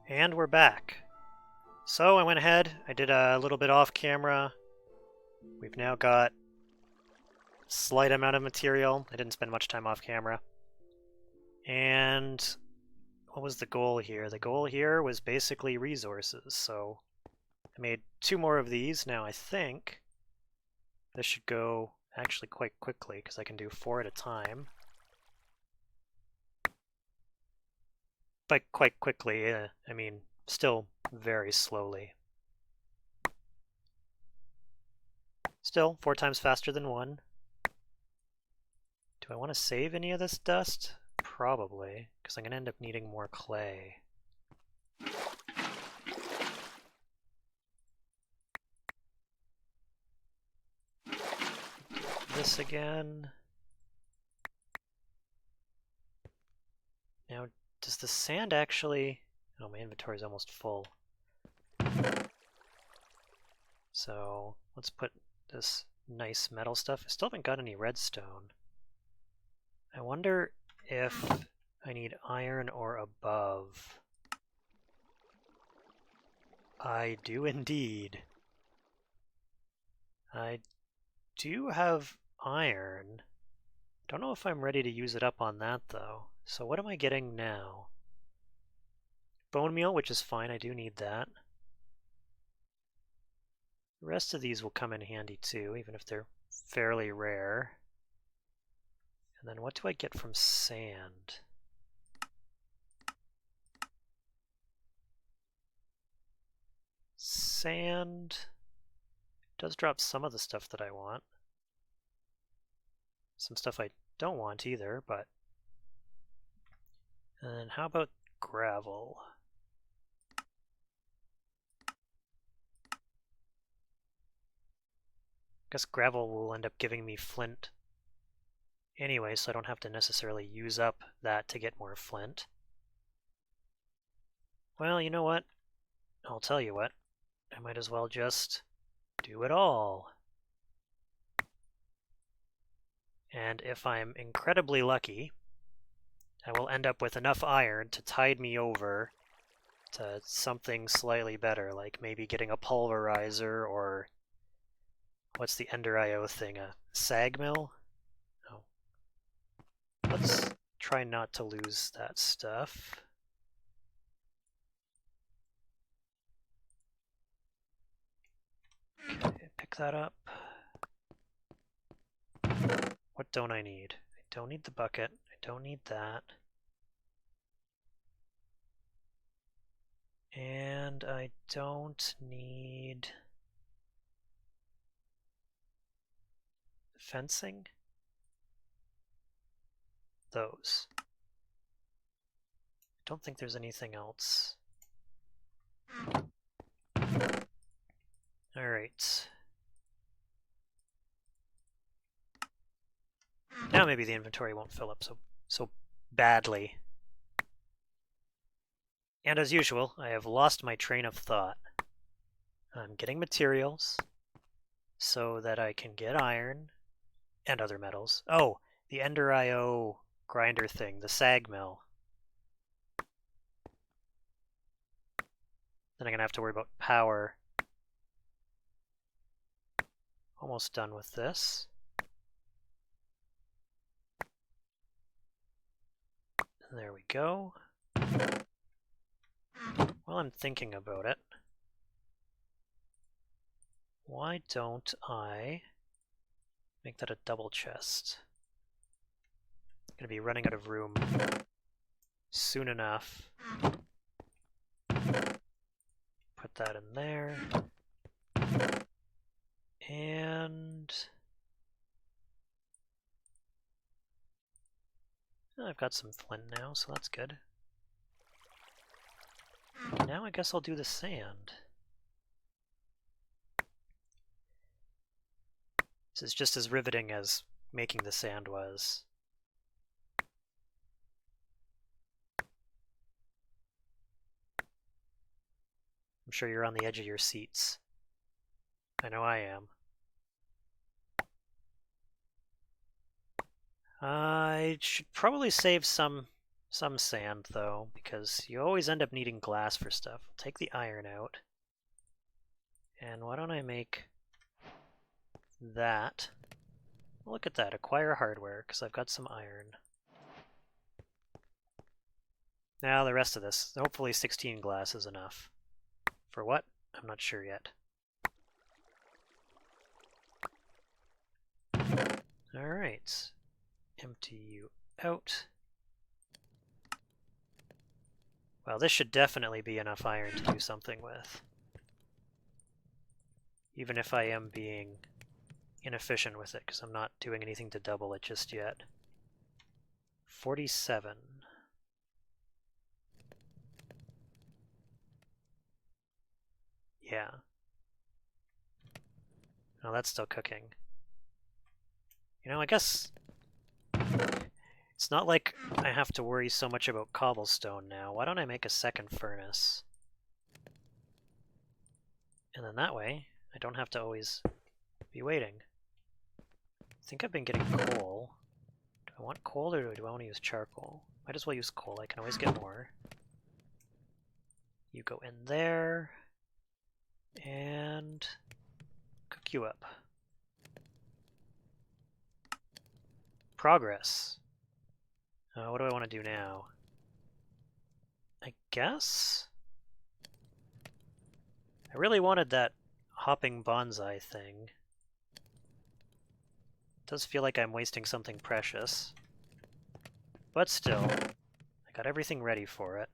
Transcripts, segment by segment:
And we're back. So I went ahead, I did a little bit off camera. We've now got a slight amount of material. I didn't spend much time off camera. And what was the goal here? The goal here was basically resources. So I made 2 more of these. Now I think this should go actually quite quickly because I can do 4 at a time. But quite quickly, I mean, still very slowly. Still, 4 times faster than 1. Do I want to save any of this dust? Probably, because I'm going to end up needing more clay. This again. Now, does the sand actually... Oh, my inventory is almost full. So, let's put this nice metal stuff. I still haven't got any redstone. I wonder if I need iron or above. I do indeed. I do have iron. Don't know if I'm ready to use it up on that, though. So what am I getting now? Bone meal, which is fine. I do need that. The rest of these will come in handy, too, even if they're fairly rare. And then what do I get from sand? Sand does drop some of the stuff that I want. Some stuff I don't want either, but... And how about gravel? I guess gravel will end up giving me flint anyway, so I don't have to necessarily use up that to get more flint. Well, you know what? I'll tell you what. I might as well just do it all. And if I'm incredibly lucky, I will end up with enough iron to tide me over to something slightly better, like maybe getting a pulverizer or what's the Ender IO thing, a sag mill? Oh. Let's try not to lose that stuff. Okay, pick that up. What don't I need? I don't need the bucket. I don't need that. And I don't need fencing. Those. I don't think there's anything else. Alright. Now maybe the inventory won't fill up so badly. And as usual, I have lost my train of thought. I'm getting materials so that I can get iron and other metals. Oh, the Ender IO grinder thing, the sag mill. Then I'm going to have to worry about power. Almost done with this. There we go. While I'm thinking about it, why don't I make that a double chest? I'm going to be running out of room soon enough. Put that in there. And I've got some flint now, so that's good. Now I guess I'll do the sand. This is just as riveting as making the sand was. I'm sure you're on the edge of your seats. I know I am. I should probably save some Some sand, though, because you always end up needing glass for stuff. I'll take the iron out. And why don't I make that? Look at that, acquire hardware, because I've got some iron. Now the rest of this, hopefully 16 glass is enough. For what? I'm not sure yet. Alright, empty you out. Well, this should definitely be enough iron to do something with. Even if I am being inefficient with it, because I'm not doing anything to double it just yet. 47. Yeah. No, that's still cooking. You know, I guess it's not like I have to worry so much about cobblestone now. Why don't I make a second furnace? And then that way, I don't have to always be waiting. I think I've been getting coal. Do I want coal or do I want to use charcoal? Might as well use coal, I can always get more. You go in there, and cook you up. Progress. What do I want to do now? I guess? I really wanted that hopping bonsai thing. It does feel like I'm wasting something precious. But still, I got everything ready for it.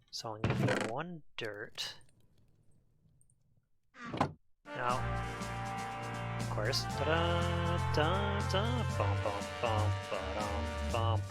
So I'm going to need 1 dirt. Now, of course, da-da-da-da, bum-bum-bum-ba-dum-bum.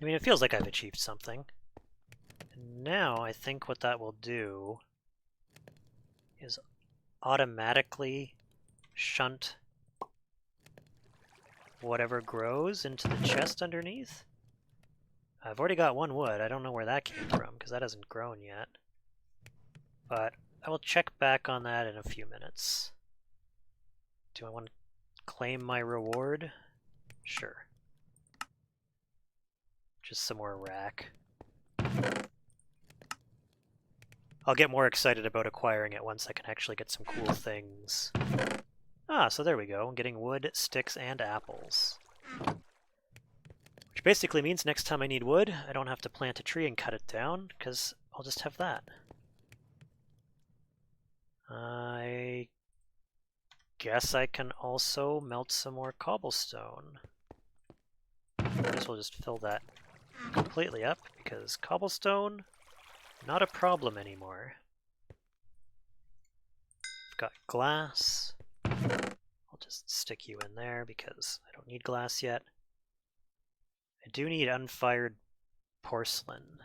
I mean, it feels like I've achieved something. And now, I think what that will do is automatically shunt whatever grows into the chest underneath. I've already got 1 wood. I don't know where that came from, because that hasn't grown yet. But I will check back on that in a few minutes. Do I want to claim my reward? Sure. Just some more rack. I'll get more excited about acquiring it once I can actually get some cool things. Ah, so there we go. I'm getting wood, sticks, and apples. Which basically means next time I need wood, I don't have to plant a tree and cut it down, because I'll just have that. I guess I can also melt some more cobblestone. I guess we'll just fill that completely up, because cobblestone, not a problem anymore. I've got glass. I'll just stick you in there, because I don't need glass yet. I do need unfired porcelain.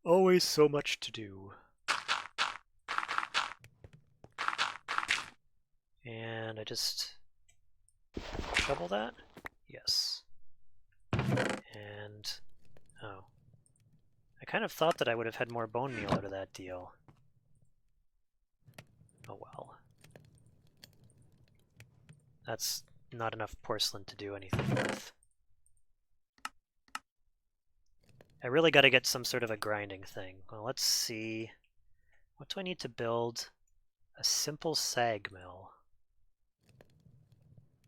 Always so much to do. And I just shovel that? Yes. And, oh. I kind of thought that I would have had more bone meal out of that deal. Oh well. That's not enough porcelain to do anything with. I really got to get some sort of a grinding thing. Well, let's see. What do I need to build? A simple sag mill.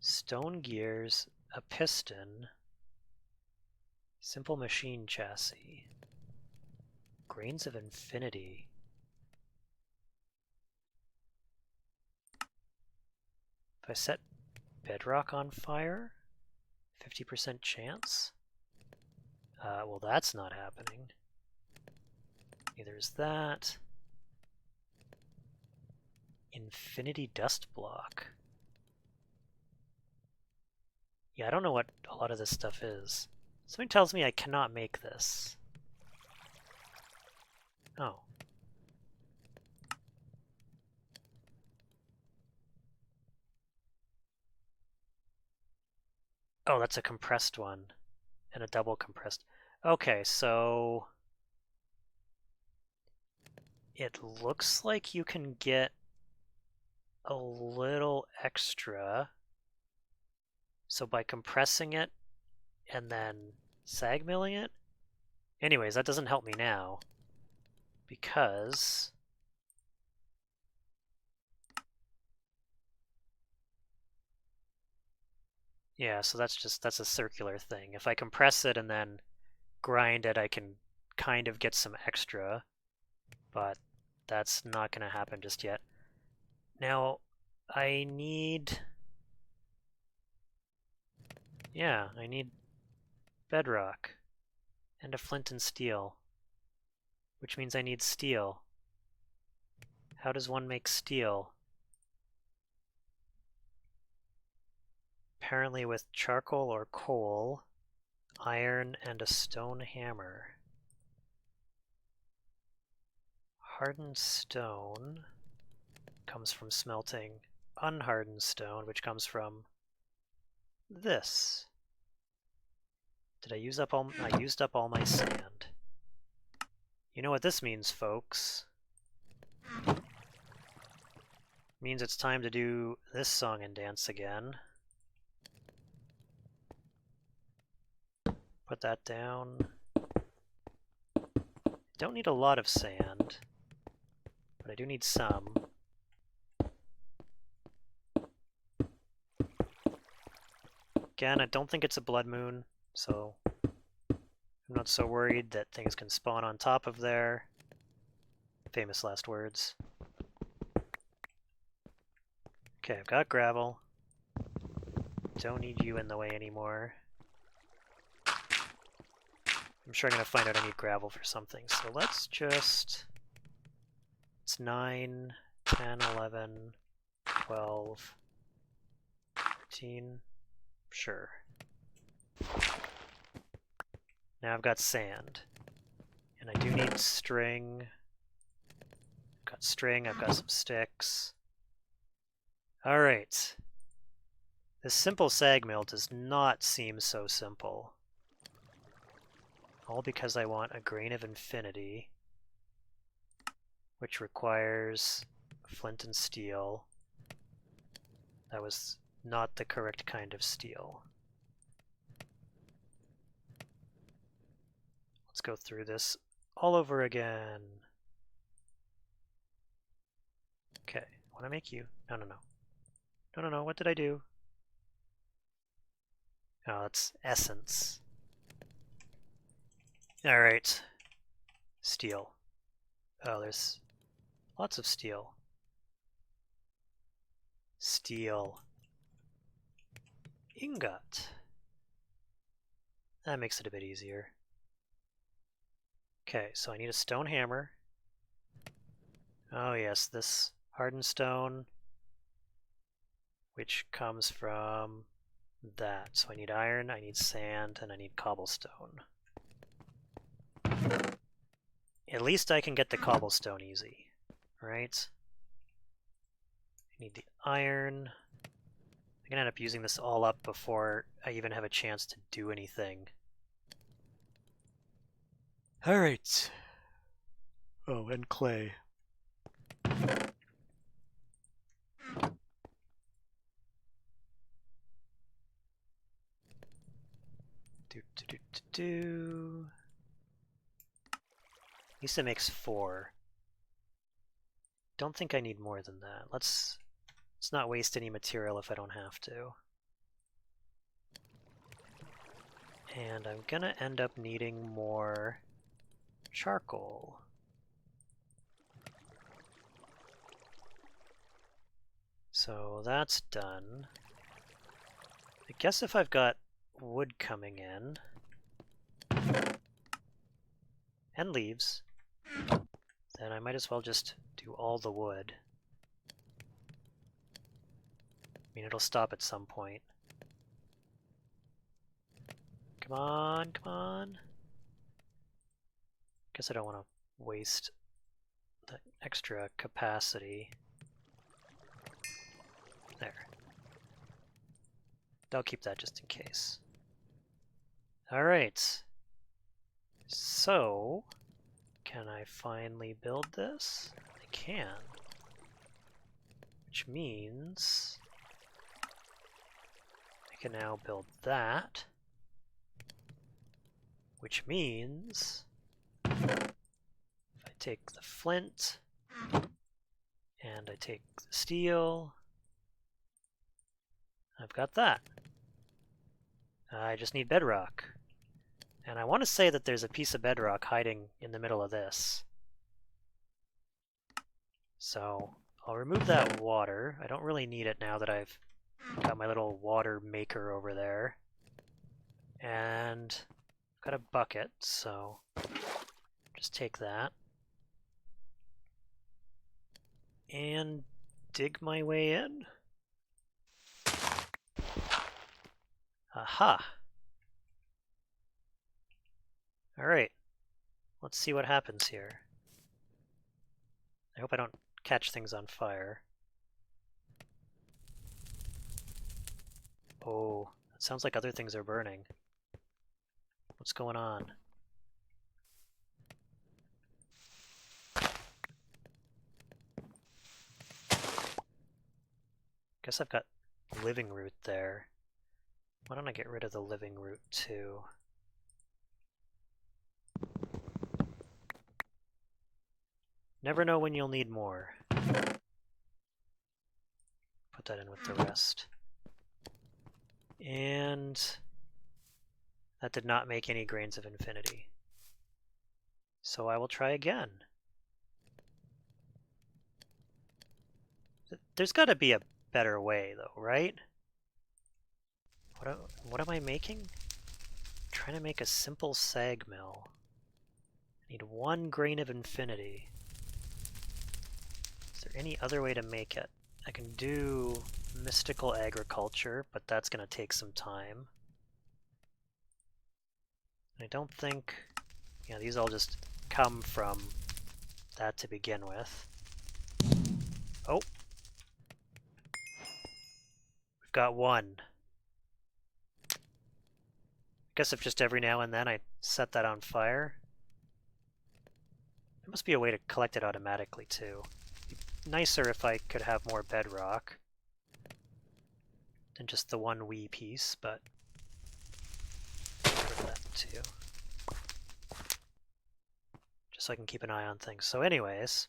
Stone gears, a piston, simple machine chassis. Grains of infinity. If I set bedrock on fire, 50% chance? Well, that's not happening. Neither is that. Infinity dust block. Yeah, I don't know what a lot of this stuff is. Something tells me I cannot make this. Oh. Oh, that's a compressed one. And a double compressed. Okay, so it looks like you can get a little extra. So by compressing it and then sag milling it? Anyways, that doesn't help me now because yeah, so that's a circular thing. If I compress it and then grind it, I can kind of get some extra, but that's not going to happen just yet. Now, I need bedrock and a flint and steel, which means I need steel. How does one make steel? Apparently with charcoal or coal, iron, and a stone hammer. Hardened stone comes from smelting unhardened stone, which comes from this. Did I use up all? I used up all my sand. You know what this means, folks? It means it's time to do this song and dance again. Put that down. Don't need a lot of sand, but I do need some. Again, I don't think it's a blood moon, so I'm not so worried that things can spawn on top of there. Famous last words. Okay, I've got gravel. Don't need you in the way anymore. I'm sure I'm going to find out I need gravel for something, so let's just... It's 9, 10, 11, 12, 13... Sure. Now I've got sand. And I do need string. I've got string, I've got some sticks. Alright. This simple sag mill does not seem so simple. All because I want a grain of infinity, which requires flint and steel. That was not the correct kind of steel. Let's go through this all over again. Okay, I want to make you... No, what did I do? Oh, it's essence. Alright. Steel. Oh, there's lots of steel. Steel. Ingot. That makes it a bit easier. Okay, so I need a stone hammer. Oh yes, this hardened stone, which comes from that. So I need iron, I need sand, and I need cobblestone. At least I can get the cobblestone easy, right? I need the iron. I'm gonna end up using this all up before I even have a chance to do anything. Alright. Oh, and clay. At least it makes 4. Don't think I need more than that. Let's not waste any material if I don't have to. And I'm gonna end up needing more charcoal. So that's done. I guess if I've got wood coming in, and leaves, then I might as well just do all the wood. I mean, it'll stop at some point. Come on, come on. Guess I don't want to waste the extra capacity. There. I'll keep that just in case. Alright. So, Can I finally build this? I can. Which means I can now build that. Which means if I take the flint and I take the steel, I've got that. I just need bedrock. And I want to say that there's a piece of bedrock hiding in the middle of this. So I'll remove that water. I don't really need it now that I've got my little water maker over there. And I've got a bucket, so just take that. And dig my way in. Aha! Alright, let's see what happens here. I hope I don't catch things on fire. Oh, it sounds like other things are burning. What's going on? Guess I've got living root there. Why don't I get rid of the living root too? Never know when you'll need more. Put that in with the rest. And that did not make any grains of infinity. So I will try again. There's got to be a better way though, right? What am I making? I'm trying to make a simple sag mill. I need 1 grain of infinity. Is there any other way to make it? I can do mystical agriculture, but that's going to take some time. I don't think... Yeah, these all just come from that to begin with. Oh! We've got 1. I guess if just every now and then I set that on fire. There must be a way to collect it automatically too. It'd be nicer if I could have more bedrock than just the 1 wee piece, but get rid of that too. Just so I can keep an eye on things. So anyways,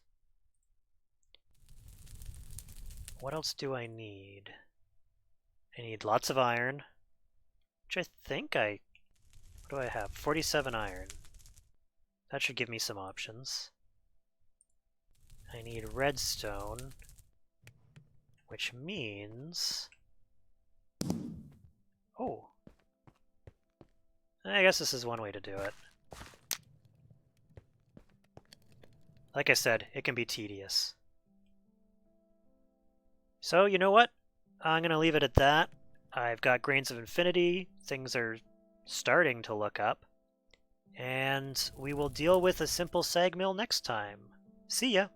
what else do I need? I need lots of iron, which I think what do I have? 47 iron. That should give me some options. I need redstone, which means... Oh! I guess this is one way to do it. Like I said, it can be tedious. So, you know what? I'm going to leave it at that. I've got grains of infinity. Things are starting to look up. And we will deal with a simple sag mill next time. See ya!